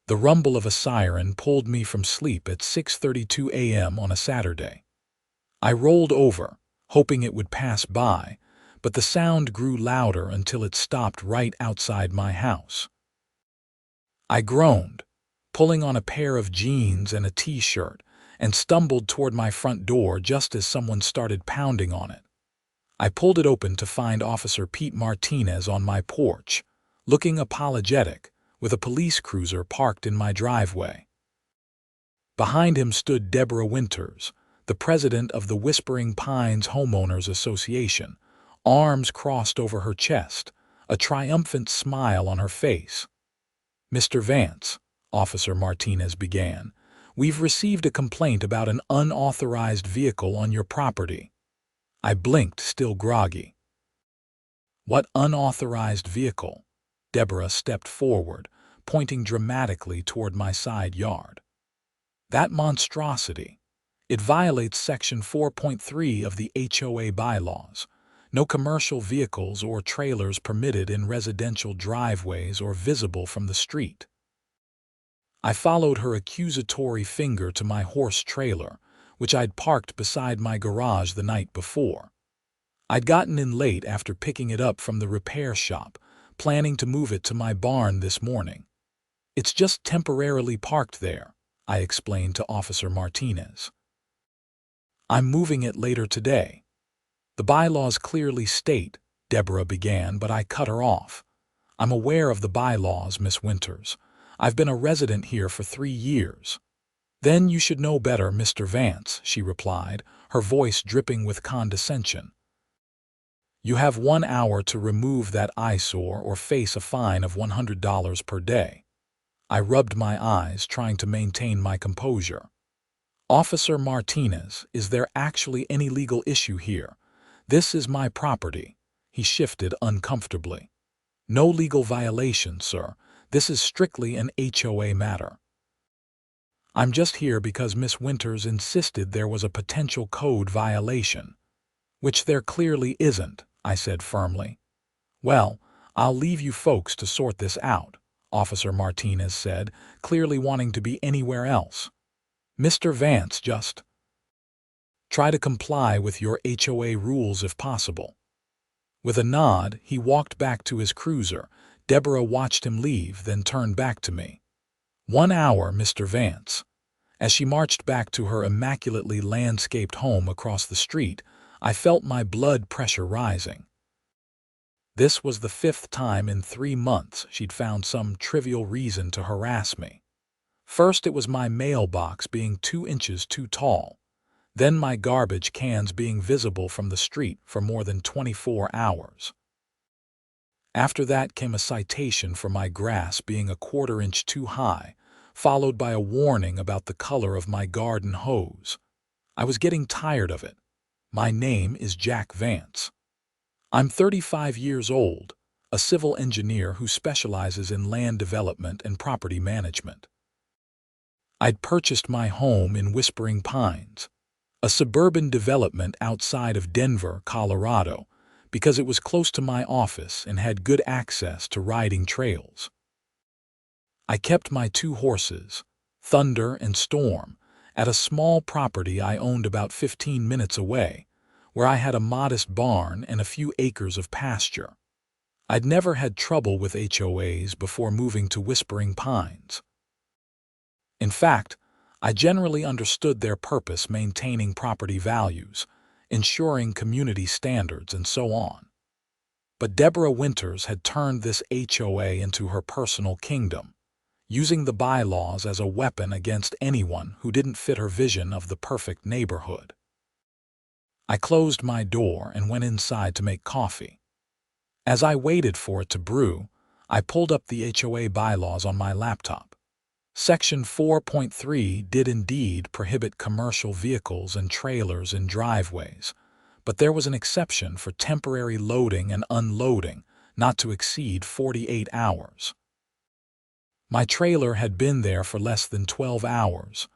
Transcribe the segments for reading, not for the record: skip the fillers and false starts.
The rumble of a siren pulled me from sleep at 6:32 a.m. on a Saturday. I rolled over, hoping it would pass by, but the sound grew louder until it stopped right outside my house. I groaned, pulling on a pair of jeans and a t-shirt, and stumbled toward my front door just as someone started pounding on it. I pulled it open to find Officer Pete Martinez on my porch, looking apologetic, with a police cruiser parked in my driveway. Behind him stood Deborah Winters, the president of the Whispering Pines Homeowners Association, arms crossed over her chest, a triumphant smile on her face. "Mr. Vance," Officer Martinez began, "we've received a complaint about an unauthorized vehicle on your property." I blinked, still groggy. "What unauthorized vehicle?" Deborah stepped forward, pointing dramatically toward my side yard. "That monstrosity. It violates Section 4.3 of the HOA bylaws. No commercial vehicles or trailers permitted in residential driveways or visible from the street." I followed her accusatory finger to my horse trailer, which I'd parked beside my garage the night before. I'd gotten in late after picking it up from the repair shop, planning to move it to my barn this morning. "It's just temporarily parked there," I explained to Officer Martinez. "I'm moving it later today." "The bylaws clearly state," Deborah began, but I cut her off. "I'm aware of the bylaws, Miss Winters. I've been a resident here for 3 years." "Then you should know better, Mr. Vance," she replied, her voice dripping with condescension. "You have 1 hour to remove that eyesore or face a fine of $100 per day." I rubbed my eyes, trying to maintain my composure. "Officer Martinez, is there actually any legal issue here? This is my property." He shifted uncomfortably. "No legal violation, sir. This is strictly an HOA matter." "I'm just here because Miss Winters insisted there was a potential code violation." "Which there clearly isn't," I said firmly. "Well, I'll leave you folks to sort this out," Officer Martinez said, clearly wanting to be anywhere else. "Mr. Vance, just try to comply with your HOA rules if possible." With a nod, he walked back to his cruiser. Deborah watched him leave, then turned back to me. "1 hour, Mr. Vance." As she marched back to her immaculately landscaped home across the street, I felt my blood pressure rising. This was the 5th time in 3 months she'd found some trivial reason to harass me. First, it was my mailbox being 2 inches too tall. Then my garbage cans being visible from the street for more than 24 hours. After that came a citation for my grass being a 1/4 inch too high, followed by a warning about the color of my garden hose. I was getting tired of it. My name is Jack Vance. I'm 35 years old, a civil engineer who specializes in land development and property management. I'd purchased my home in Whispering Pines, a suburban development outside of Denver, Colorado, because it was close to my office and had good access to riding trails. I kept my 2 horses, Thunder and Storm, at a small property I owned about 15 minutes away, where I had a modest barn and a few acres of pasture. I'd never had trouble with HOAs before moving to Whispering Pines. In fact, I generally understood their purpose: maintaining property values, ensuring community standards, and so on. But Deborah Winters had turned this HOA into her personal kingdom, using the bylaws as a weapon against anyone who didn't fit her vision of the perfect neighborhood. I closed my door and went inside to make coffee. As I waited for it to brew, I pulled up the HOA bylaws on my laptop. Section 4.3 did indeed prohibit commercial vehicles and trailers in driveways, but there was an exception for temporary loading and unloading, not to exceed 48 hours. My trailer had been there for less than 12 hours.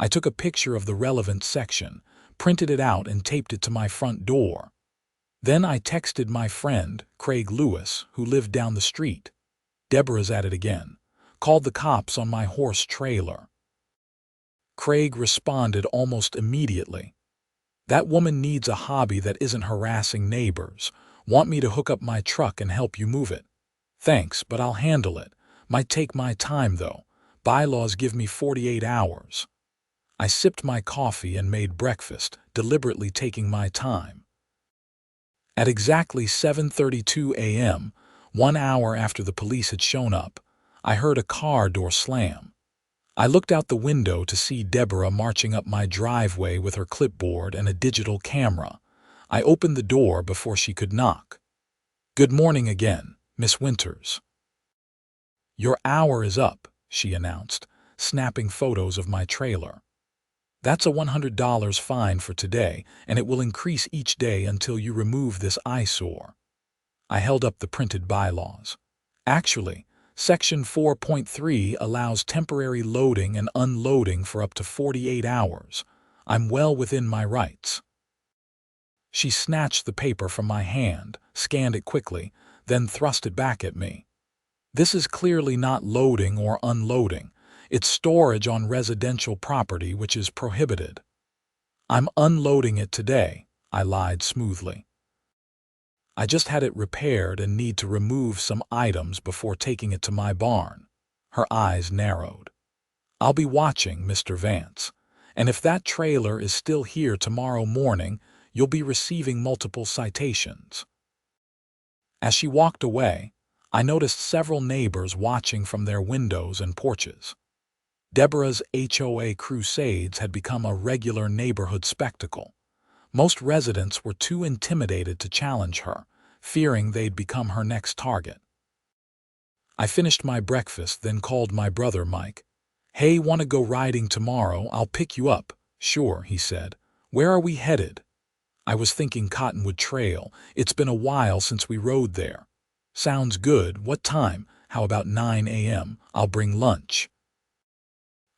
I took a picture of the relevant section, printed it out, and taped it to my front door. Then I texted my friend, Craig Lewis, who lived down the street. "Deborah's at it again. Called the cops on my horse trailer. Craig responded almost immediately. That woman needs a hobby that isn't harassing neighbors. Want me to hook up my truck and help you move it? Thanks, but I'll handle it. Might take my time, though. Bylaws give me 48 hours. I sipped my coffee and made breakfast, deliberately taking my time. At exactly 7:32 a.m., 1 hour after the police had shown up, I heard a car door slam. I looked out the window to see Deborah marching up my driveway with her clipboard and a digital camera. I opened the door before she could knock. "Good morning again, Miss Winters." "Your hour is up," she announced, snapping photos of my trailer. "That's a $100 fine for today, and it will increase each day until you remove this eyesore." I held up the printed bylaws. "Actually, Section 4.3 allows temporary loading and unloading for up to 48 hours. I'm well within my rights." She snatched the paper from my hand, scanned it quickly, then thrust it back at me. "This is clearly not loading or unloading. It's storage on residential property, which is prohibited." "I'm unloading it today," I lied smoothly. "I just had it repaired and need to remove some items before taking it to my barn." Her eyes narrowed. "I'll be watching, Mr. Vance. And if that trailer is still here tomorrow morning, you'll be receiving multiple citations." As she walked away, I noticed several neighbors watching from their windows and porches. Deborah's HOA crusades had become a regular neighborhood spectacle. Most residents were too intimidated to challenge her, fearing they'd become her next target. I finished my breakfast, then called my brother Mike. "Hey, want to go riding tomorrow? I'll pick you up." "Sure," he said. "Where are we headed?" "I was thinking Cottonwood Trail. It's been a while since we rode there." "Sounds good. What time?" "How about 9 a.m.? I'll bring lunch."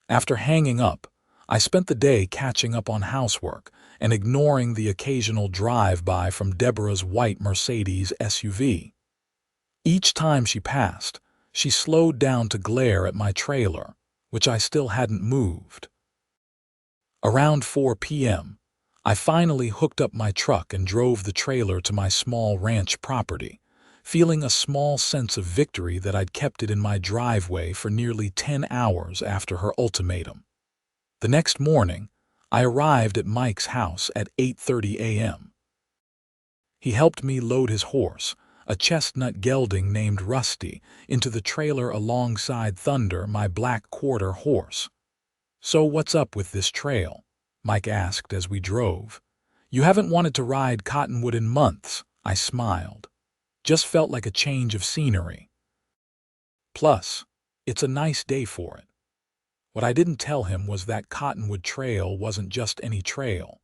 After hanging up, I spent the day catching up on housework and ignoring the occasional drive-by from Deborah's white Mercedes SUV. Each time she passed, she slowed down to glare at my trailer, which I still hadn't moved. Around 4 p.m., I finally hooked up my truck and drove the trailer to my small ranch property, feeling a small sense of victory that I'd kept it in my driveway for nearly 10 hours after her ultimatum. The next morning, I arrived at Mike's house at 8:30 a.m. He helped me load his horse, a chestnut gelding named Rusty, into the trailer alongside Thunder, my black quarter horse. "So what's up with this trail?" Mike asked as we drove. "You haven't wanted to ride Cottonwood in months," I smiled. "Just felt like a change of scenery. Plus, it's a nice day for it." What I didn't tell him was that Cottonwood Trail wasn't just any trail.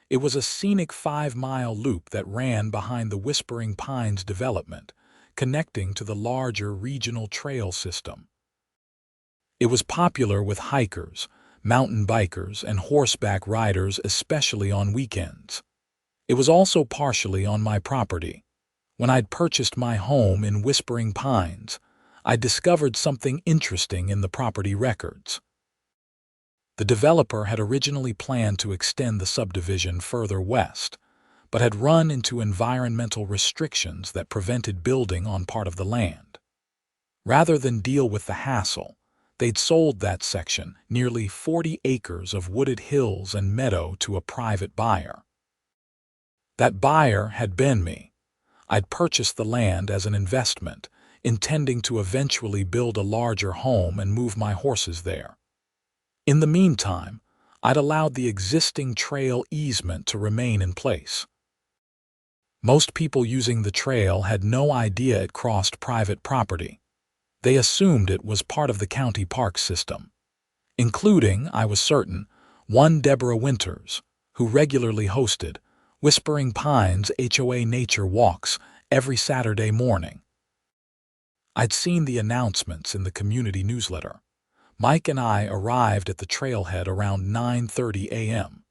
It was a scenic 5-mile loop that ran behind the Whispering Pines development, connecting to the larger regional trail system. It was popular with hikers, mountain bikers, and horseback riders, especially on weekends. It was also partially on my property. When I'd purchased my home in Whispering Pines, I discovered something interesting in the property records. The developer had originally planned to extend the subdivision further west, but had run into environmental restrictions that prevented building on part of the land. Rather than deal with the hassle, they'd sold that section, nearly 40 acres of wooded hills and meadow, to a private buyer. That buyer had been me. I'd purchased the land as an investment, intending to eventually build a larger home and move my horses there. In the meantime, I'd allowed the existing trail easement to remain in place. Most people using the trail had no idea it crossed private property. They assumed it was part of the county park system, including, I was certain, one Deborah Winters, who regularly hosted Whispering Pines HOA nature walks every Saturday morning. I'd seen the announcements in the community newsletter. Mike and I arrived at the trailhead around 9:30 a.m.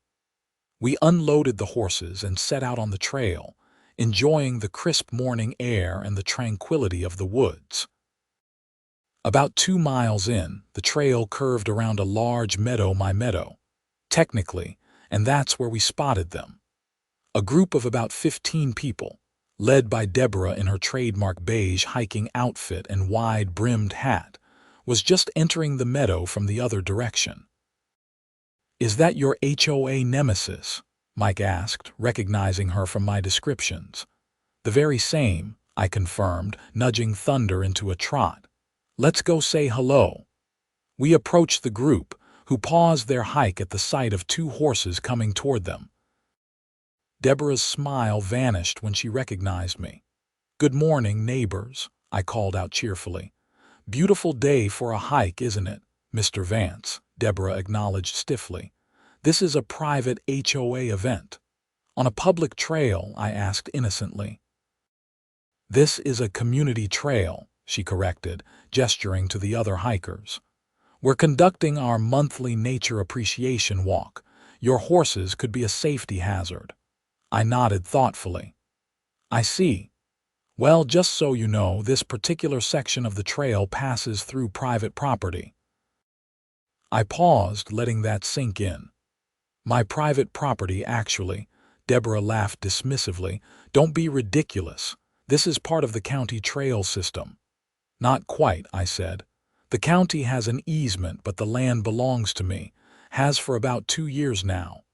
We unloaded the horses and set out on the trail, enjoying the crisp morning air and the tranquility of the woods. About 2 miles in, the trail curved around a large meadow, technically, and that's where we spotted them. A group of about 15 people, led by Deborah in her trademark beige hiking outfit and wide-brimmed hat, was just entering the meadow from the other direction. "Is that your HOA nemesis?" Mike asked, recognizing her from my descriptions. "The very same," I confirmed, nudging Thunder into a trot. "Let's go say hello." We approached the group, who paused their hike at the sight of 2 horses coming toward them. Deborah's smile vanished when she recognized me. "Good morning, neighbors," I called out cheerfully. "Beautiful day for a hike, isn't it, Mr. Vance?" Deborah acknowledged stiffly. "This is a private HOA event." "On a public trail?" I asked innocently. "This is a community trail," she corrected, gesturing to the other hikers. "We're conducting our monthly nature appreciation walk. Your horses could be a safety hazard." I nodded thoughtfully. "I see. Well, just so you know, this particular section of the trail passes through private property." I paused, letting that sink in. "My private property, actually." Deborah laughed dismissively. "Don't be ridiculous. This is part of the county trail system." "Not quite," I said. "The county has an easement, but the land belongs to me. Has for about 2 years now."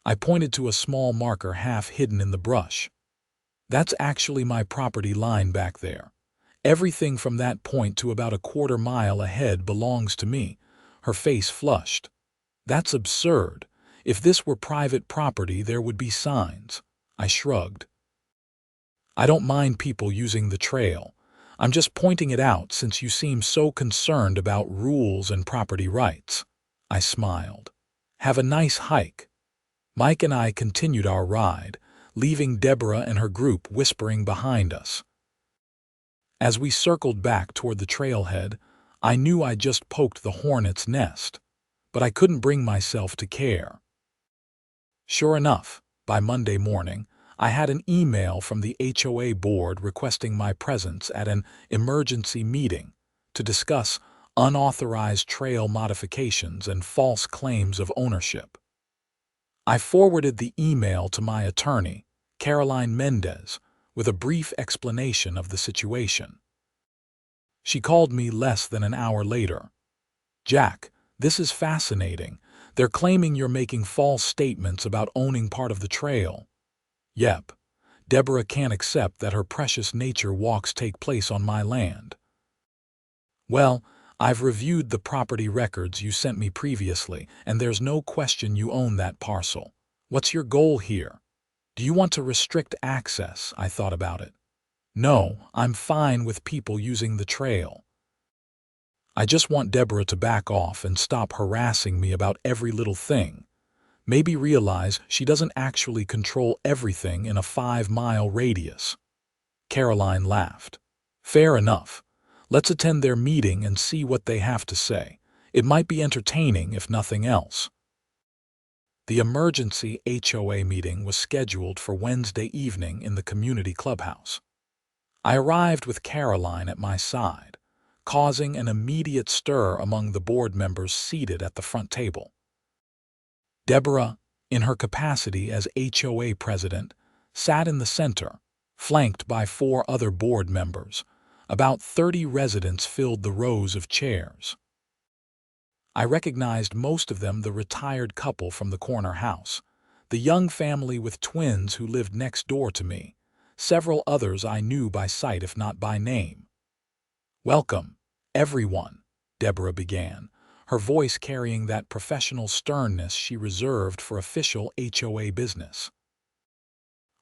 I pointed to a small marker half hidden in the brush. "That's actually my property line back there. Everything from that point to about a 1/4 mile ahead belongs to me." Her face flushed. "That's absurd. If this were private property, there would be signs." I shrugged. "I don't mind people using the trail. I'm just pointing it out since you seem so concerned about rules and property rights." I smiled. "Have a nice hike." Mike and I continued our ride, leaving Deborah and her group whispering behind us. As we circled back toward the trailhead, I knew I'd just poked the hornet's nest, but I couldn't bring myself to care. Sure enough, by Monday morning, I had an email from the HOA board requesting my presence at an emergency meeting to discuss unauthorized trail modifications and false claims of ownership. I forwarded the email to my attorney, Caroline Mendez, with a brief explanation of the situation. She called me less than an hour later. "Jack, this is fascinating. They're claiming you're making false statements about owning part of the trail." "Yep. Deborah can't accept that her precious nature walks take place on my land." "Well, I've reviewed the property records you sent me previously, and there's no question you own that parcel. What's your goal here? Do you want to restrict access?" I thought about it. "No, I'm fine with people using the trail. I just want Deborah to back off and stop harassing me about every little thing. Maybe realize she doesn't actually control everything in a 5-mile radius." Caroline laughed. "Fair enough. Let's attend their meeting and see what they have to say. It might be entertaining, if nothing else." The emergency HOA meeting was scheduled for Wednesday evening in the community clubhouse. I arrived with Caroline at my side, causing an immediate stir among the board members seated at the front table. Deborah, in her capacity as HOA president, sat in the center, flanked by 4 other board members. About 30 residents filled the rows of chairs. I recognized most of them the retired couple from the corner house, the young family with twins who lived next door to me. Several others I knew by sight if not by name. "Welcome, everyone," Deborah began, her voice carrying that professional sternness she reserved for official HOA business.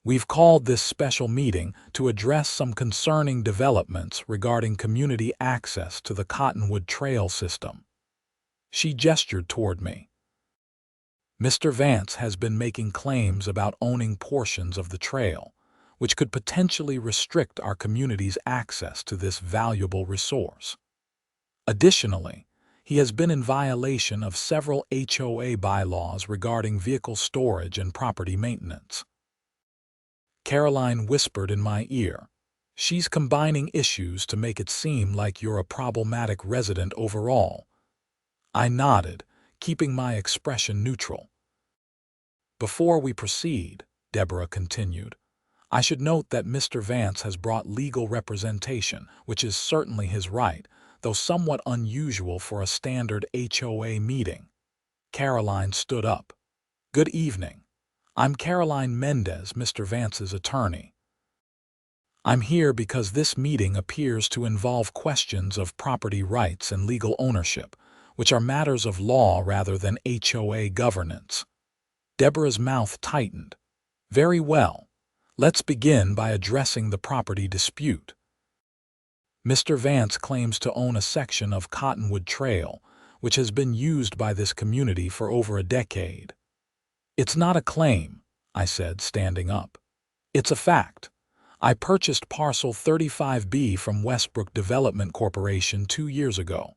"We've called this special meeting to address some concerning developments regarding community access to the Cottonwood Trail system." She gestured toward me. "Mr. Vance has been making claims about owning portions of the trail, which could potentially restrict our community's access to this valuable resource. Additionally, he has been in violation of several HOA bylaws regarding vehicle storage and property maintenance." Caroline whispered in my ear, She's combining issues to make it seem like you're a problematic resident overall. I nodded, keeping my expression neutral. Before we proceed, Deborah continued, I should note that Mr. Vance has brought legal representation, which is certainly his right, though somewhat unusual for a standard HOA meeting. Caroline stood up. Good evening. I'm Caroline Mendez, Mr. Vance's attorney. I'm here because this meeting appears to involve questions of property rights and legal ownership, which are matters of law rather than HOA governance. Deborah's mouth tightened. Very well. Let's begin by addressing the property dispute. Mr. Vance claims to own a section of Cottonwood Trail, which has been used by this community for over a decade. It's not a claim, I said, standing up. It's a fact. I purchased parcel 35B from Westbrook Development Corporation 2 years ago.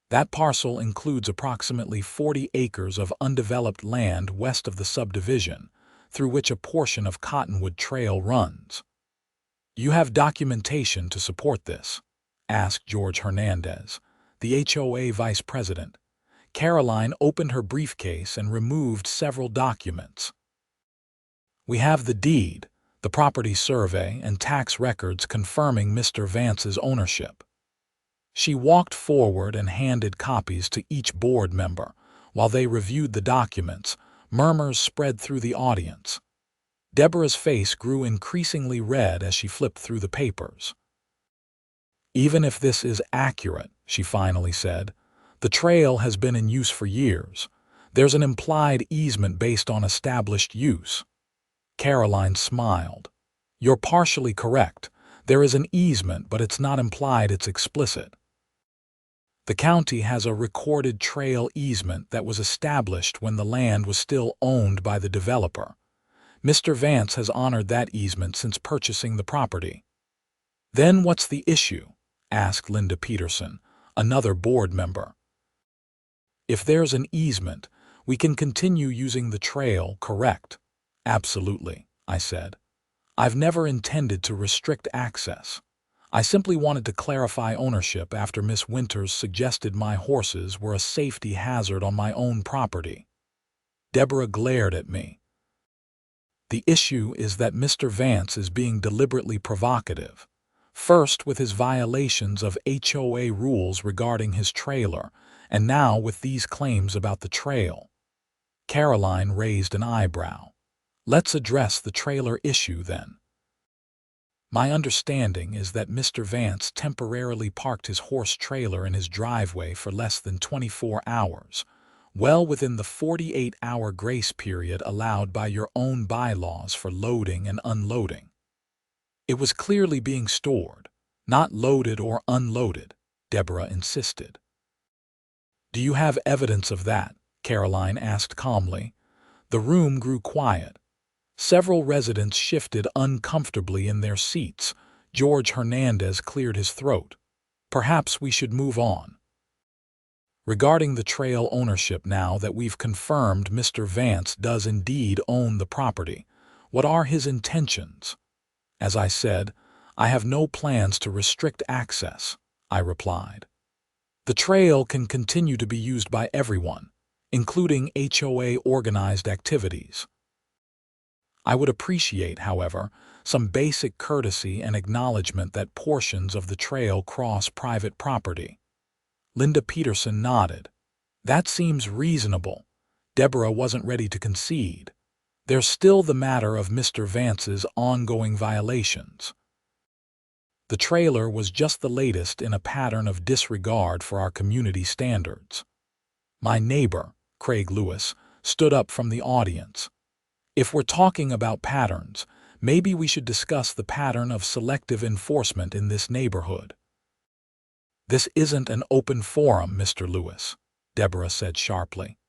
That parcel includes approximately 40 acres of undeveloped land west of the subdivision, through which a portion of Cottonwood Trail runs. You have documentation to support this? Asked George Hernandez, the HOA vice president. Caroline opened her briefcase and removed several documents. We have the deed, the property survey, and tax records confirming Mr. Vance's ownership. She walked forward and handed copies to each board member. While they reviewed the documents, murmurs spread through the audience. Deborah's face grew increasingly red as she flipped through the papers. Even if this is accurate, she finally said, the trail has been in use for years. There's an implied easement based on established use. Caroline smiled. You're partially correct. There is an easement, but it's not implied, it's explicit. The county has a recorded trail easement that was established when the land was still owned by the developer. Mr. Vance has honored that easement since purchasing the property. Then what's the issue? Asked Linda Peterson, another board member. If there's an easement, we can continue using the trail, correct? Absolutely, I said. I've never intended to restrict access. I simply wanted to clarify ownership after Miss Winters suggested my horses were a safety hazard on my own property. Deborah glared at me. The issue is that Mr. Vance is being deliberately provocative. First with his violations of HOA rules regarding his trailer, and now with these claims about the trail. Caroline raised an eyebrow. Let's address the trailer issue then. My understanding is that Mr. Vance temporarily parked his horse trailer in his driveway for less than 24 hours, well within the 48-hour grace period allowed by your own bylaws for loading and unloading. It was clearly being stored, not loaded or unloaded, Deborah insisted. Do you have evidence of that? Caroline asked calmly. The room grew quiet. Several residents shifted uncomfortably in their seats. George Hernandez cleared his throat. Perhaps we should move on. Regarding the trail ownership, now that we've confirmed Mr. Vance does indeed own the property, what are his intentions? As I said, I have no plans to restrict access, I replied. The trail can continue to be used by everyone, including HOA organized activities. I would appreciate, however, some basic courtesy and acknowledgement that portions of the trail cross private property. Linda Peterson nodded. That seems reasonable. Deborah wasn't ready to concede. There's still the matter of Mr. Vance's ongoing violations. The trailer was just the latest in a pattern of disregard for our community standards. My neighbor, Craig Lewis, stood up from the audience. If we're talking about patterns, maybe we should discuss the pattern of selective enforcement in this neighborhood. This isn't an open forum, Mr. Lewis, Deborah said sharply.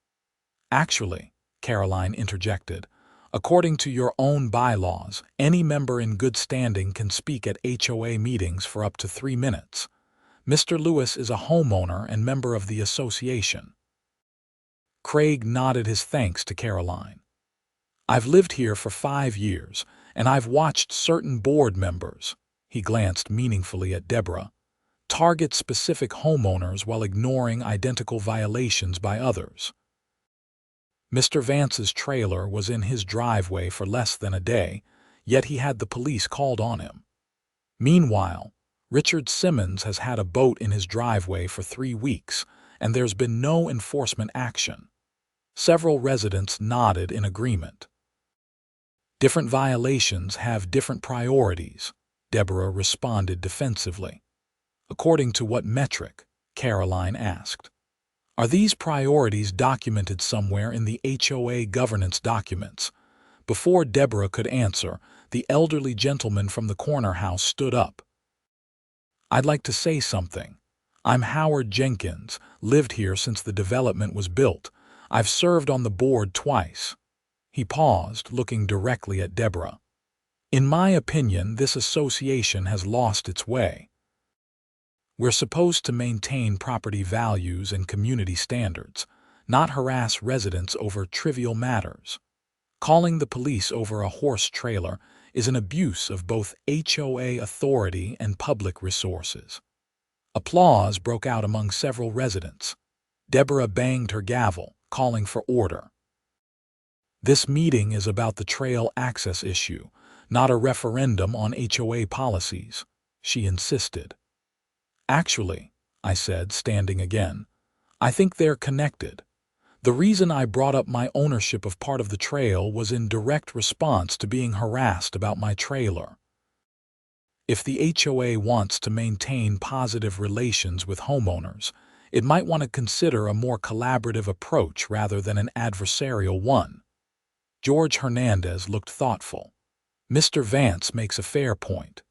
Actually, Caroline interjected, according to your own bylaws, any member in good standing can speak at HOA meetings for up to 3 minutes. Mr. Lewis is a homeowner and member of the association. Craig nodded his thanks to Caroline. I've lived here for 5 years, and I've watched certain board members, He glanced meaningfully at Deborah. Target specific homeowners while ignoring identical violations by others. Mr. Vance's trailer was in his driveway for less than a day, yet he had the police called on him. Meanwhile, Richard Simmons has had a boat in his driveway for 3 weeks, and there's been no enforcement action. Several residents nodded in agreement. Different violations have different priorities, Deborah responded defensively. According to what metric? Caroline asked. Are these priorities documented somewhere in the HOA governance documents? Before Deborah could answer, the elderly gentleman from the corner house stood up. I'd like to say something. I'm Howard Jenkins, lived here since the development was built. I've served on the board twice. He paused, looking directly at Deborah. In my opinion, this association has lost its way. We're supposed to maintain property values and community standards, not harass residents over trivial matters. Calling the police over a horse trailer is an abuse of both HOA authority and public resources. Applause broke out among several residents. Deborah banged her gavel, calling for order. This meeting is about the trail access issue, not a referendum on HOA policies, she insisted. Actually, I said, standing again, I think they're connected. The reason I brought up my ownership of part of the trail was in direct response to being harassed about my trailer. If the HOA wants to maintain positive relations with homeowners, it might want to consider a more collaborative approach rather than an adversarial one. George Hernandez looked thoughtful. Mr. Vance makes a fair point.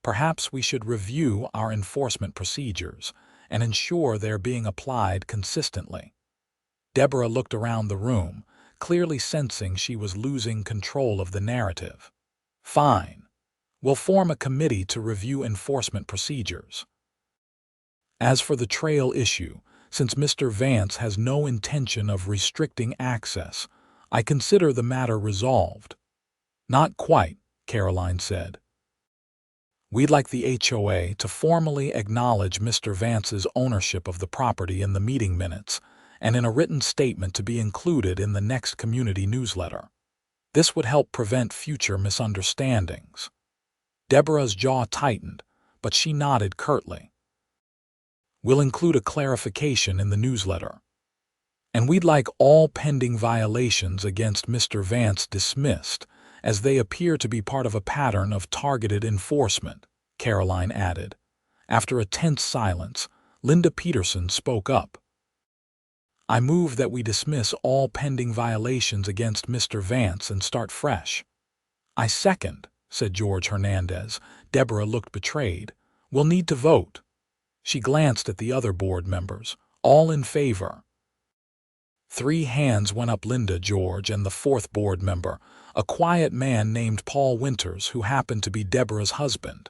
Perhaps we should review our enforcement procedures and ensure they're being applied consistently. Deborah looked around the room, clearly sensing she was losing control of the narrative. Fine. We'll form a committee to review enforcement procedures. As for the trail issue, since Mr. Vance has no intention of restricting access, I consider the matter resolved. Not quite, Caroline said. We'd like the HOA to formally acknowledge Mr. Vance's ownership of the property in the meeting minutes and in a written statement to be included in the next community newsletter. This would help prevent future misunderstandings. Deborah's jaw tightened, but she nodded curtly. We'll include a clarification in the newsletter. And we'd like all pending violations against Mr. Vance dismissed, as they appear to be part of a pattern of targeted enforcement, Caroline added. After a tense silence, Linda Peterson spoke up. I move that we dismiss all pending violations against Mr. Vance and start fresh. I second, said George Hernandez. Deborah looked betrayed. We'll need to vote. She glanced at the other board members. All in favor. 3 hands went up. Linda, George, and the 4th board member, a quiet man named Paul Winters, who happened to be Deborah's husband.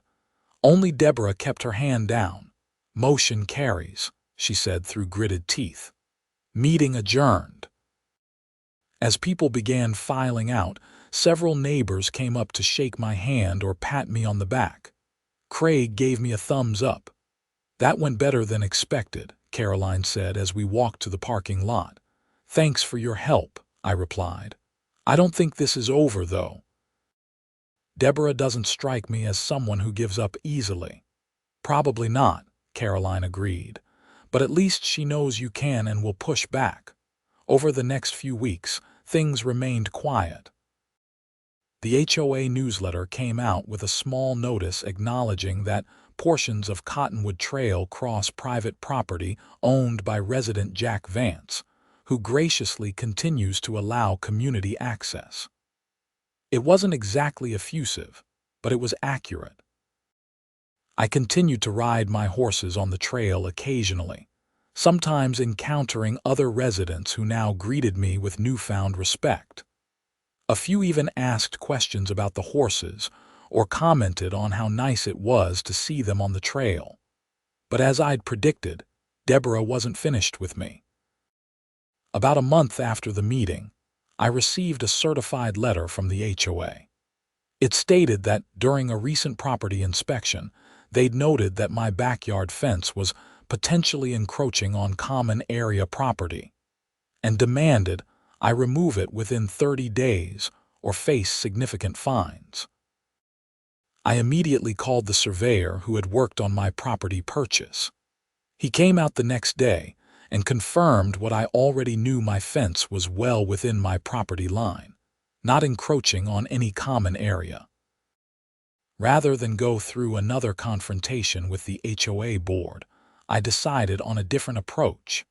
Only Deborah kept her hand down. Motion carries, she said through gritted teeth. Meeting adjourned. As people began filing out, several neighbors came up to shake my hand or pat me on the back. Craig gave me a thumbs up. That went better than expected, Caroline said as we walked to the parking lot. Thanks for your help, I replied. I don't think this is over, though. Deborah doesn't strike me as someone who gives up easily. Probably not, Caroline agreed. But at least she knows you can and will push back. Over the next few weeks, things remained quiet. The HOA newsletter came out with a small notice acknowledging that portions of Cottonwood Trail cross private property owned by resident Jack Vance, who graciously continues to allow community access. It wasn't exactly effusive, but it was accurate. I continued to ride my horses on the trail occasionally, sometimes encountering other residents who now greeted me with newfound respect. A few even asked questions about the horses or commented on how nice it was to see them on the trail. But as I'd predicted, Deborah wasn't finished with me. About a month after the meeting, I received a certified letter from the HOA. It stated that during a recent property inspection, they'd noted that my backyard fence was potentially encroaching on common area property, and demanded I remove it within 30 days or face significant fines. I immediately called the surveyor who had worked on my property purchase. He came out the next day and confirmed what I already knew: my fence was well within my property line, not encroaching on any common area. Rather than go through another confrontation with the HOA board, I decided on a different approach.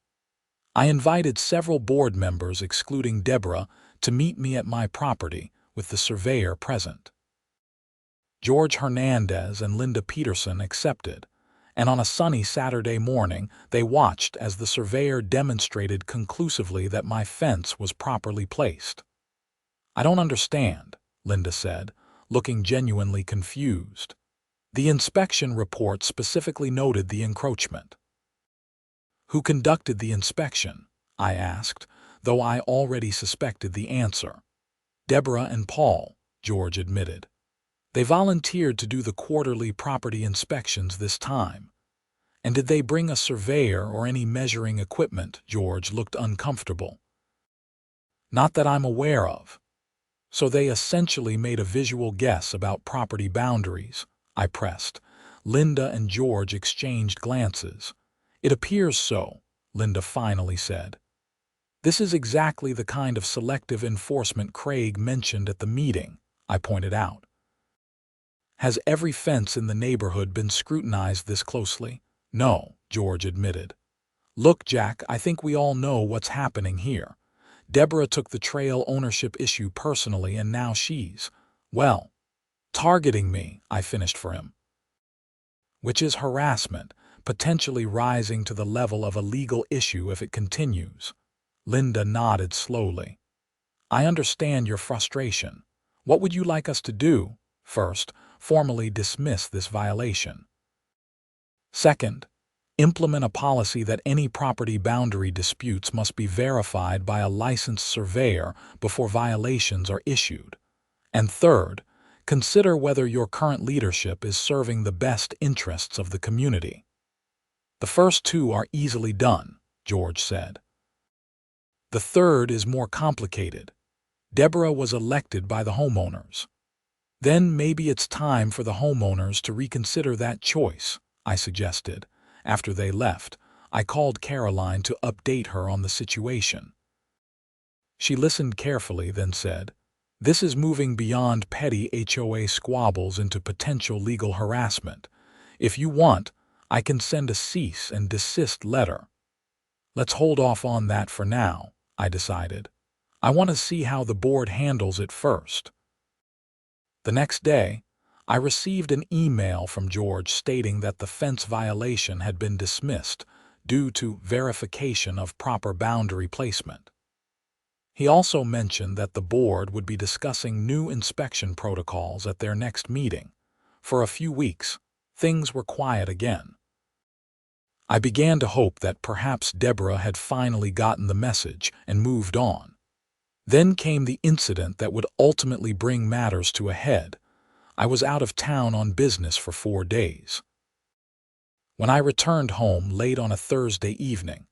I invited several board members, excluding Deborah, to meet me at my property with the surveyor present. George Hernandez and Linda Peterson accepted, and on a sunny Saturday morning they watched as the surveyor demonstrated conclusively that my fence was properly placed. "I don't understand," Linda said, looking genuinely confused. "The inspection report specifically noted the encroachment." "Who conducted the inspection?" I asked, though I already suspected the answer. "Deborah and Paul," George admitted. "They volunteered to do the quarterly property inspections this time." "And did they bring a surveyor or any measuring equipment?" George looked uncomfortable. "Not that I'm aware of." "So they essentially made a visual guess about property boundaries?" I pressed. Linda and George exchanged glances. "It appears so," Linda finally said. "This is exactly the kind of selective enforcement Craig mentioned at the meeting," I pointed out. "Has every fence in the neighborhood been scrutinized this closely?" "No," George admitted. "Look, Jack, I think we all know what's happening here. Deborah took the trail ownership issue personally, and now she's, well, targeting me," I finished for him. "Which is harassment, potentially rising to the level of a legal issue if it continues." Linda nodded slowly. "I understand your frustration. What would you like us to do? First, formally dismiss this violation. Second, implement a policy that any property boundary disputes must be verified by a licensed surveyor before violations are issued. And third, consider whether your current leadership is serving the best interests of the community." "The first two are easily done," George said. "The third is more complicated. Deborah was elected by the homeowners. Then maybe it's time for the homeowners to reconsider that choice," I suggested. After they left, I called Caroline to update her on the situation. She listened carefully, then said, "This is moving beyond petty HOA squabbles into potential legal harassment. If you want, I can send a cease and desist letter." "Let's hold off on that for now," I decided. "I want to see how the board handles it first." The next day, I received an email from George stating that the fence violation had been dismissed due to verification of proper boundary placement. He also mentioned that the board would be discussing new inspection protocols at their next meeting. For a few weeks, things were quiet again. I began to hope that perhaps Deborah had finally gotten the message and moved on. Then came the incident that would ultimately bring matters to a head. I was out of town on business for 4 days. When I returned home late on a Thursday evening,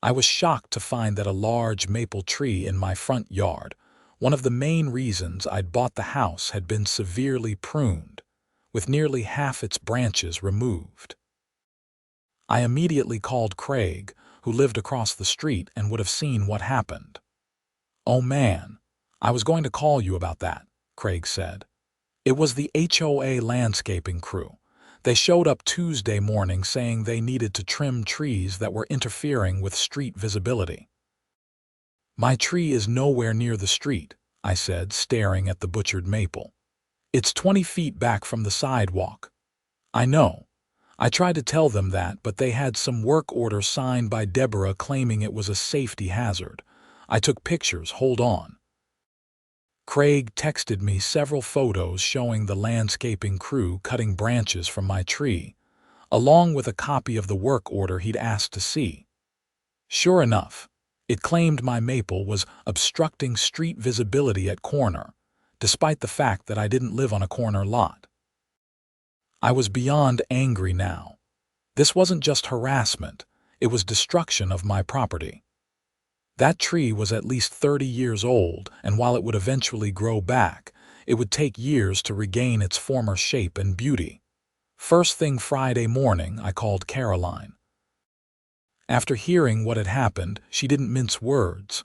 I was shocked to find that a large maple tree in my front yard, one of the main reasons I'd bought the house, had been severely pruned, with nearly half its branches removed. I immediately called Craig, who lived across the street and would have seen what happened. "Oh man, I was going to call you about that," Craig said. "It was the HOA landscaping crew. They showed up Tuesday morning saying they needed to trim trees that were interfering with street visibility." "My tree is nowhere near the street," I said, staring at the butchered maple. "It's 20 feet back from the sidewalk." "I know. I tried to tell them that, but they had some work order signed by Deborah claiming it was a safety hazard. I took pictures, hold on." Craig texted me several photos showing the landscaping crew cutting branches from my tree, along with a copy of the work order he'd asked to see. Sure enough, it claimed my maple was obstructing street visibility at corner, despite the fact that I didn't live on a corner lot. I was beyond angry now. This wasn't just harassment, it was destruction of my property. That tree was at least 30 years old, and while it would eventually grow back, it would take years to regain its former shape and beauty. First thing Friday morning, I called Caroline. After hearing what had happened, she didn't mince words.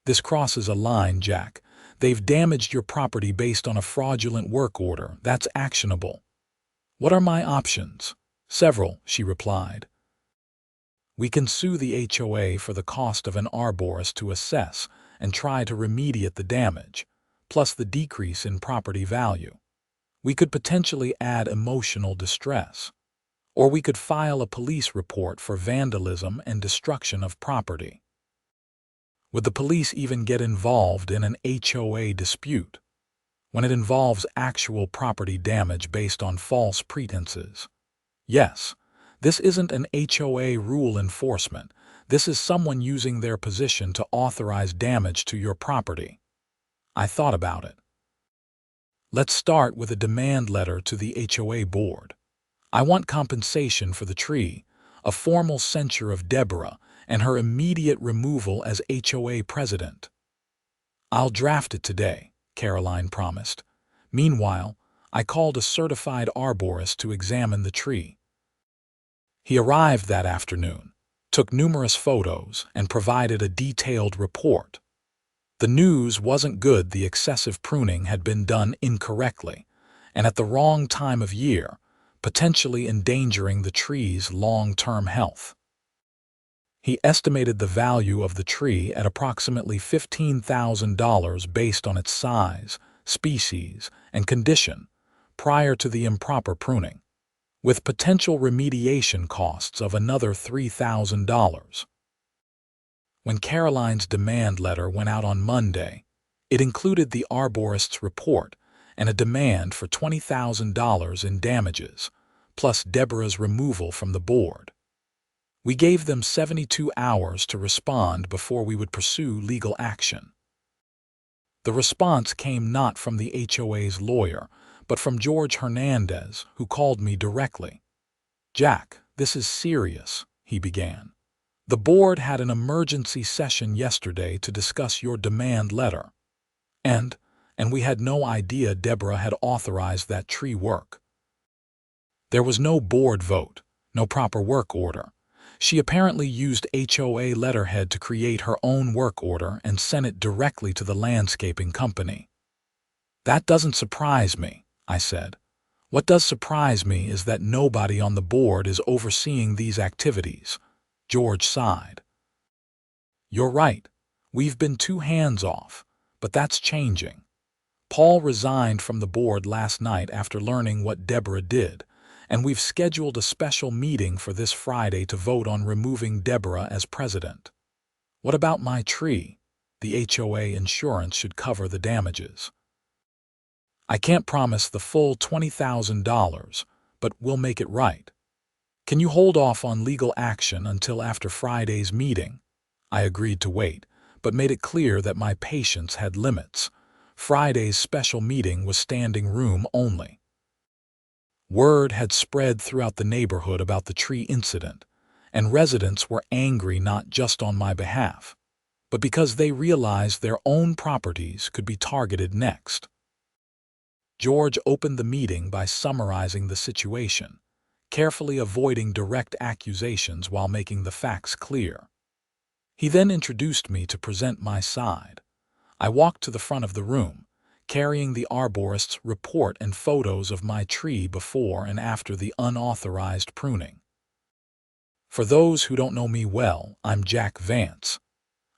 "This crosses a line, Jack. They've damaged your property based on a fraudulent work order. That's actionable." "What are my options?" "Several," she replied. "We can sue the HOA for the cost of an arborist to assess and try to remediate the damage, plus the decrease in property value. We could potentially add emotional distress. Or we could file a police report for vandalism and destruction of property." Would the police even get involved in an HOA dispute when it involves actual property damage based on false pretenses? Yes, this isn't an HOA rule enforcement. This is someone using their position to authorize damage to your property. I thought about it. Let's start with a demand letter to the HOA board. I want compensation for the tree, a formal censure of Deborah, and her immediate removal as HOA president. "I'll draft it today," Caroline promised. Meanwhile, I called a certified arborist to examine the tree. He arrived that afternoon, took numerous photos, and provided a detailed report. The news wasn't good. The excessive pruning had been done incorrectly, and at the wrong time of year, potentially endangering the tree's long-term health. He estimated the value of the tree at approximately $15,000 based on its size, species, and condition prior to the improper pruning, with potential remediation costs of another $3,000. When Caroline's demand letter went out on Monday, it included the arborist's report and a demand for $20,000 in damages, plus Deborah's removal from the board. We gave them 72 hours to respond before we would pursue legal action. The response came not from the HOA's lawyer, but from George Hernandez, who called me directly. "Jack, this is serious," he began. "The board had an emergency session yesterday to discuss your demand letter. And we had no idea Deborah had authorized that tree work. There was no board vote, no proper work order. She apparently used HOA letterhead to create her own work order and sent it directly to the landscaping company." "That doesn't surprise me," I said. "What does surprise me is that nobody on the board is overseeing these activities." George sighed. "You're right. We've been too hands-off, but that's changing. Paul resigned from the board last night after learning what Deborah did, and we've scheduled a special meeting for this Friday to vote on removing Deborah as president. What about my tree? The HOA insurance should cover the damages. I can't promise the full $20,000, but we'll make it right. Can you hold off on legal action until after Friday's meeting?" I agreed to wait, but made it clear that my patience had limits. Friday's special meeting was standing room only. Word had spread throughout the neighborhood about the tree incident, and residents were angry not just on my behalf, but because they realized their own properties could be targeted next. George opened the meeting by summarizing the situation, carefully avoiding direct accusations while making the facts clear. He then introduced me to present my side. I walked to the front of the room, carrying the arborist's report and photos of my tree before and after the unauthorized pruning. For those who don't know me well, I'm Jack Vance.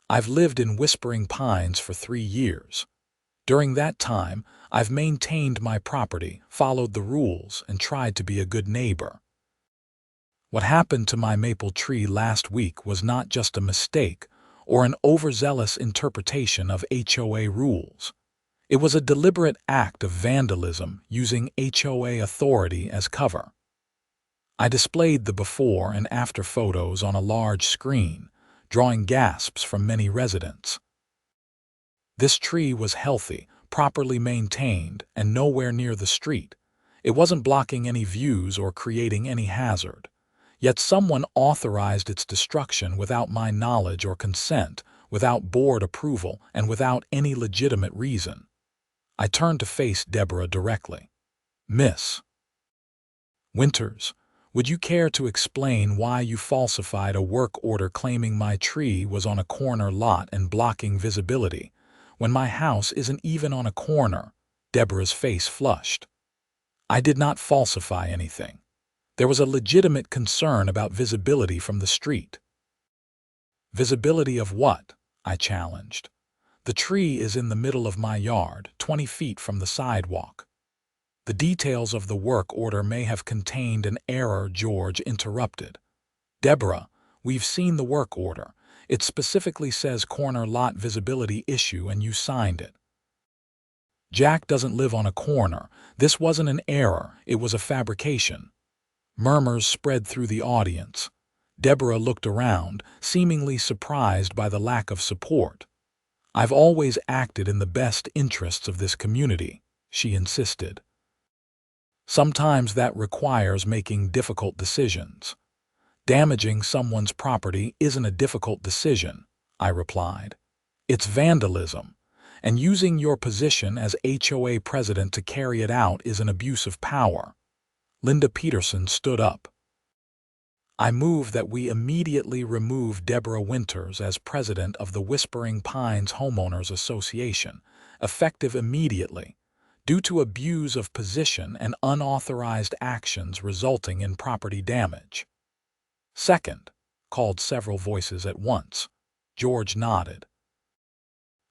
I've lived in Whispering Pines for 3 years. During that time, I've maintained my property, followed the rules, and tried to be a good neighbor. What happened to my maple tree last week was not just a mistake or an overzealous interpretation of HOA rules. It was a deliberate act of vandalism using HOA authority as cover. I displayed the before and after photos on a large screen, drawing gasps from many residents. This tree was healthy, properly maintained, and nowhere near the street. It wasn't blocking any views or creating any hazard. Yet someone authorized its destruction without my knowledge or consent, without board approval, and without any legitimate reason. I turned to face Deborah directly. "Miss Winters, would you care to explain why you falsified a work order claiming my tree was on a corner lot and blocking visibility, when my house isn't even on a corner?" Deborah's face flushed. "I did not falsify anything. There was a legitimate concern about visibility from the street." "Visibility of what?" I challenged. "The tree is in the middle of my yard, 20 feet from the sidewalk." "The details of the work order may have contained an error," George interrupted. "Deborah, we've seen the work order. It specifically says corner lot visibility issue and you signed it." "Jack doesn't live on a corner. This wasn't an error, it was a fabrication." Murmurs spread through the audience. Deborah looked around, seemingly surprised by the lack of support. "I've always acted in the best interests of this community," she insisted. "Sometimes that requires making difficult decisions." "Damaging someone's property isn't a difficult decision," I replied. "It's vandalism, and using your position as HOA president to carry it out is an abuse of power." Linda Peterson stood up. "I move that we immediately remove Deborah Winters as president of the Whispering Pines Homeowners Association, effective immediately, due to abuse of position and unauthorized actions resulting in property damage." "Second," called several voices at once. George nodded.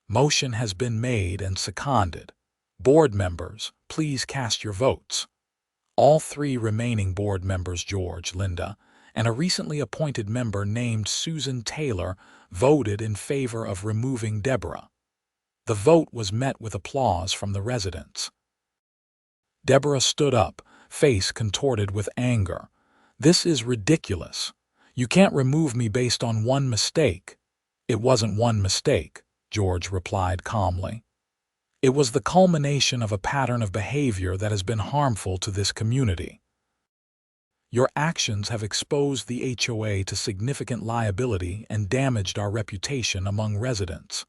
"Motion has been made and seconded. Board members, please cast your votes." All 3 remaining board members, George, Linda, and a recently appointed member named Susan Taylor, voted in favor of removing Deborah. The vote was met with applause from the residents. Deborah stood up, face contorted with anger. "This is ridiculous. You can't remove me based on one mistake." "It wasn't one mistake," George replied calmly. "It was the culmination of a pattern of behavior that has been harmful to this community. Your actions have exposed the HOA to significant liability and damaged our reputation among residents."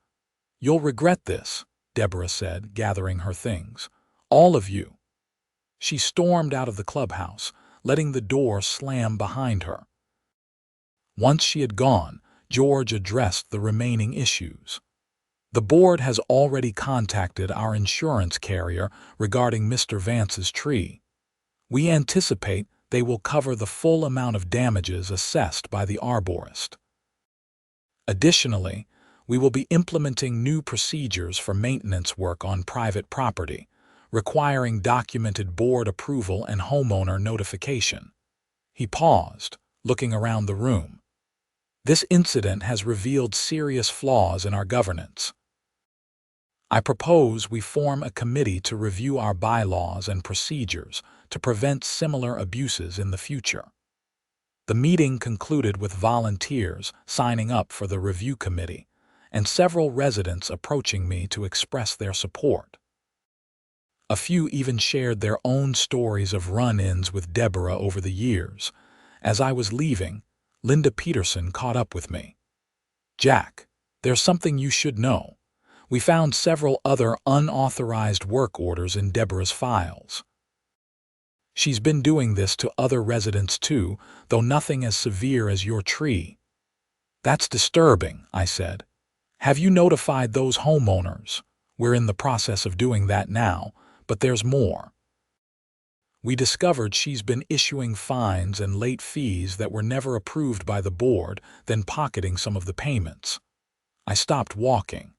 "You'll regret this," Deborah said, gathering her things. "All of you." She stormed out of the clubhouse, letting the door slam behind her. Once she had gone, George addressed the remaining issues. "The board has already contacted our insurance carrier regarding Mr. Vance's tree. We anticipate they will cover the full amount of damages assessed by the arborist. Additionally, we will be implementing new procedures for maintenance work on private property, requiring documented board approval and homeowner notification." He paused, looking around the room. "This incident has revealed serious flaws in our governance. I propose we form a committee to review our bylaws and procedures to prevent similar abuses in the future." The meeting concluded with volunteers signing up for the review committee and several residents approaching me to express their support. A few even shared their own stories of run-ins with Deborah over the years. As I was leaving, Linda Peterson caught up with me. "Jack, there's something you should know. We found several other unauthorized work orders in Deborah's files. She's been doing this to other residents too, though nothing as severe as your tree." "That's disturbing," I said. "Have you notified those homeowners?" "We're in the process of doing that now, but there's more. We discovered she's been issuing fines and late fees that were never approved by the board, then pocketing some of the payments." I stopped walking.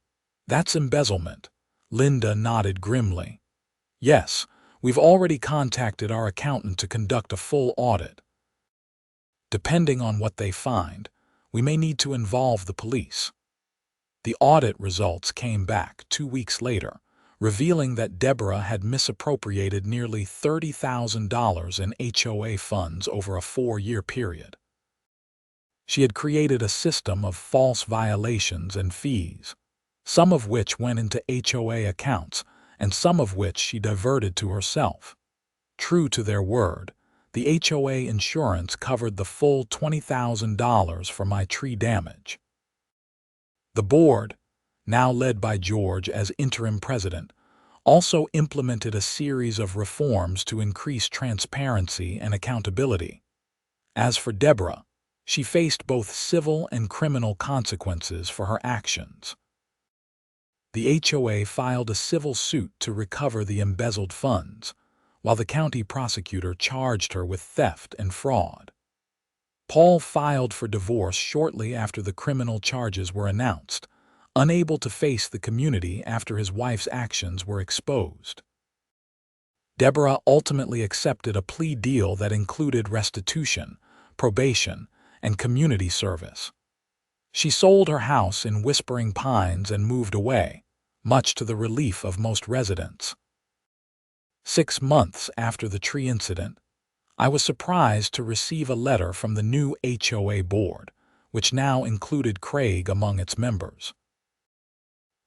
"That's embezzlement." Linda nodded grimly. "Yes, we've already contacted our accountant to conduct a full audit. Depending on what they find, we may need to involve the police." The audit results came back 2 weeks later, revealing that Deborah had misappropriated nearly $30,000 in HOA funds over a 4-year period. She had created a system of false violations and fees, some of which went into HOA accounts and some of which she diverted to herself. True to their word, the HOA insurance covered the full $20,000 for my tree damage. The board, now led by George as interim president, also implemented a series of reforms to increase transparency and accountability. As for Deborah, she faced both civil and criminal consequences for her actions. The HOA filed a civil suit to recover the embezzled funds, while the county prosecutor charged her with theft and fraud. Paul filed for divorce shortly after the criminal charges were announced, unable to face the community after his wife's actions were exposed. Deborah ultimately accepted a plea deal that included restitution, probation, and community service. She sold her house in Whispering Pines and moved away, much to the relief of most residents. 6 months after the tree incident, I was surprised to receive a letter from the new HOA board, which now included Craig among its members.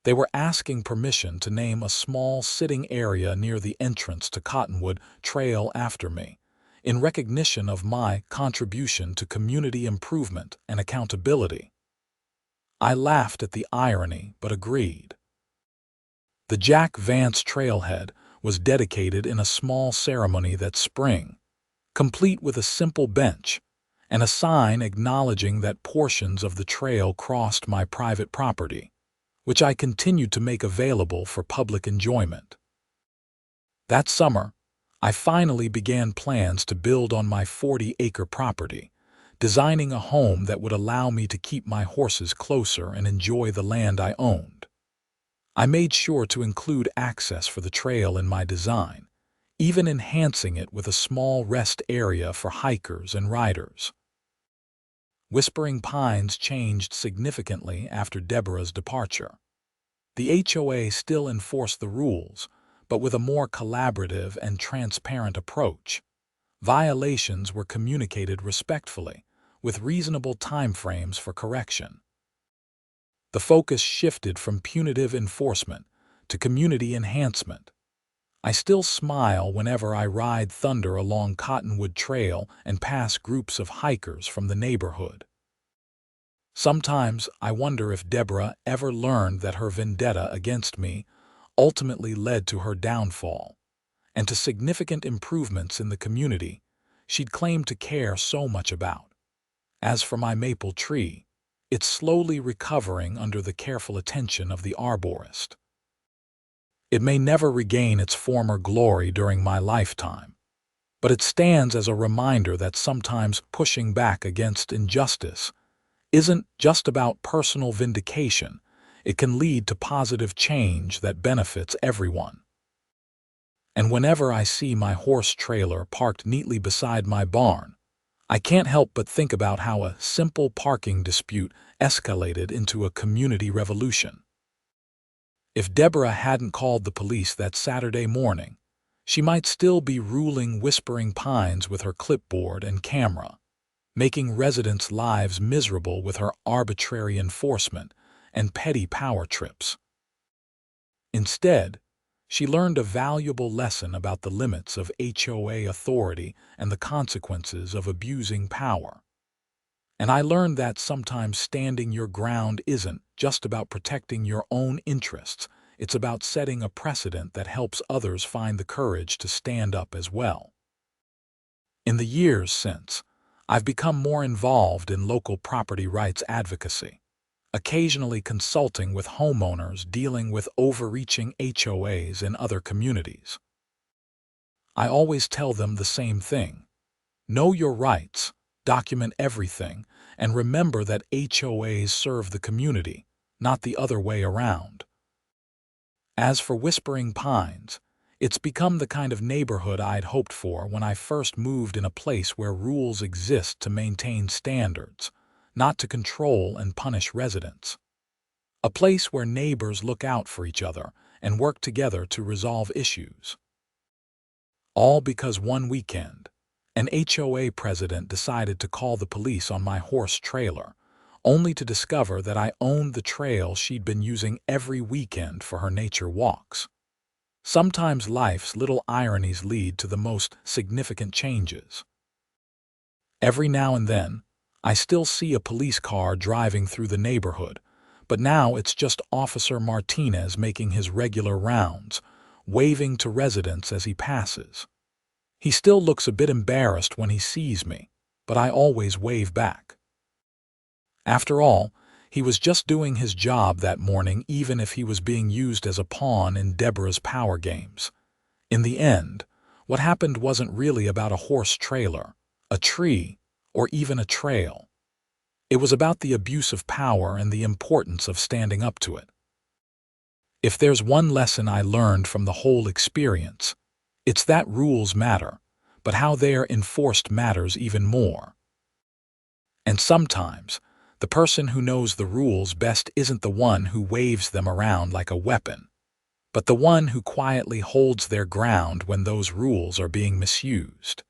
They were asking permission to name a small sitting area near the entrance to Cottonwood Trail after me, in recognition of my contribution to community improvement and accountability. I laughed at the irony but agreed. The Jack Vance trailhead was dedicated in a small ceremony that spring, complete with a simple bench and a sign acknowledging that portions of the trail crossed my private property, which I continued to make available for public enjoyment. That summer, I finally began plans to build on my 40-acre property, designing a home that would allow me to keep my horses closer and enjoy the land I owned. I made sure to include access for the trail in my design, even enhancing it with a small rest area for hikers and riders. Whispering Pines changed significantly after Deborah's departure. The HOA still enforced the rules, but with a more collaborative and transparent approach. Violations were communicated respectfully, with reasonable timeframes for correction. The focus shifted from punitive enforcement to community enhancement. I still smile whenever I ride Thunder along Cottonwood Trail and pass groups of hikers from the neighborhood. Sometimes I wonder if Deborah ever learned that her vendetta against me ultimately led to her downfall, and to significant improvements in the community she'd claimed to care so much about. As for my maple tree, it's slowly recovering under the careful attention of the arborist. It may never regain its former glory during my lifetime, but it stands as a reminder that sometimes pushing back against injustice isn't just about personal vindication. It can lead to positive change that benefits everyone. And whenever I see my horse trailer parked neatly beside my barn, I can't help but think about how a simple parking dispute escalated into a community revolution. If Deborah hadn't called the police that Saturday morning, she might still be ruling Whispering Pines with her clipboard and camera, making residents' lives miserable with her arbitrary enforcement and petty power trips. Instead, she learned a valuable lesson about the limits of HOA authority and the consequences of abusing power. And I learned that sometimes standing your ground isn't just about protecting your own interests, it's about setting a precedent that helps others find the courage to stand up as well. In the years since, I've become more involved in local property rights advocacy, occasionally consulting with homeowners dealing with overreaching HOAs in other communities. I always tell them the same thing: know your rights, document everything, and remember that HOAs serve the community, not the other way around. As for Whispering Pines, it's become the kind of neighborhood I'd hoped for when I first moved, in a place where rules exist to maintain standards, not to control and punish residents. A place where neighbors look out for each other and work together to resolve issues. All because one weekend, an HOA president decided to call the police on my horse trailer, only to discover that I owned the trail she'd been using every weekend for her nature walks. Sometimes life's little ironies lead to the most significant changes. Every now and then, I still see a police car driving through the neighborhood, but now it's just Officer Martinez making his regular rounds, waving to residents as he passes. He still looks a bit embarrassed when he sees me, but I always wave back. After all, he was just doing his job that morning, even if he was being used as a pawn in Deborah's power games. In the end, what happened wasn't really about a horse trailer, a tree, or even a trail. It was about the abuse of power and the importance of standing up to it. If there's one lesson I learned from the whole experience, it's that rules matter, but how they are enforced matters even more. And sometimes, the person who knows the rules best isn't the one who waves them around like a weapon, but the one who quietly holds their ground when those rules are being misused.